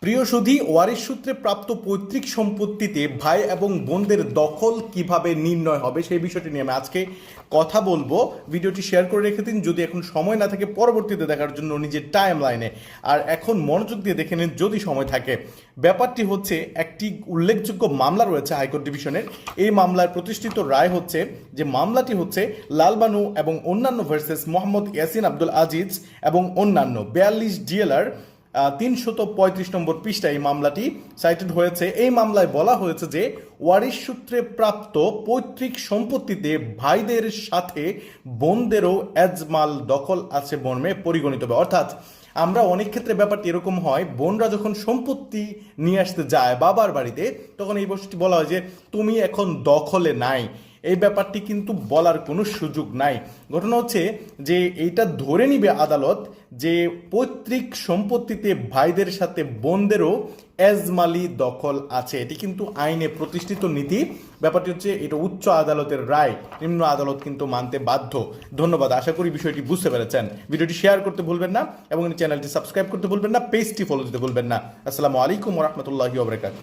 প্রিয় সুধী, ওয়ারিশ সূত্রে প্রাপ্ত পৈতৃক সম্পত্তিতে ভাই এবং বোনদের দখল কিভাবে নির্ণয় হবে সেই বিষয়টি নিয়ে আমি আজকে কথা বলবো। ভিডিওটি শেয়ার করে রেখে দিন যদি এখন সময় না থাকে পরবর্তীতে দেখার জন্য নিজের টাইম লাইনে, আর এখন মনোযোগ দিয়ে দেখে নিন যদি সময় থাকে। ব্যাপারটি হচ্ছে, একটি উল্লেখযোগ্য মামলা রয়েছে হাইকোর্ট ডিভিশনের। এই মামলার প্রতিষ্ঠিত রায় হচ্ছে যে মামলাটি হচ্ছে লালবানু এবং অন্যান্য ভার্সেস মোহাম্মদ ইয়াসিন আব্দুল আজিজ এবং অন্যান্য 42 ডিএলআর 335 নম্বর পৃষ্ঠায় এই মামলাটি সাইটেড হয়েছে। এই মামলায় বলা হয়েছে যে ওয়ারিশ সূত্রে প্রাপ্ত পৈতৃক সম্পত্তিতে ভাইদের সাথে বোনদেরও এজমাল দখল আছে মর্মে পরিগণিত হবে। অর্থাৎ আমরা অনেক ক্ষেত্রে ব্যাপারটি এরকম হয়, বোনরা যখন সম্পত্তি নিয়ে আসতে যায় বাবার বাড়িতে, তখন এই বস্তুটি বলা হয় যে তুমি এখন দখলে নাই। এই ব্যাপারটি কিন্তু বলার কোনো সুযোগ নাই। ঘটনা হচ্ছে যে এইটা ধরে নিবে আদালত যে পৈতৃক সম্পত্তিতে ভাইদের সাথে বোনদেরও এজমালি দখল আছে। এটি কিন্তু আইনে প্রতিষ্ঠিত নীতি। ব্যাপারটি হচ্ছে এটা উচ্চ আদালতের রায়, নিম্ন আদালত কিন্তু মানতে বাধ্য। ধন্যবাদ, আশা করি বিষয়টি বুঝতে পেরেছেন। ভিডিওটি শেয়ার করতে ভুলবেন না এবং চ্যানেলটি সাবস্ক্রাইব করতে ভুলবেন না, পেজটি ফলো দিতে ভুলবেন না। আসসালামু আলাইকুম ওয়া রাহমাতুল্লাহি ওয়া বারাকাতুহু।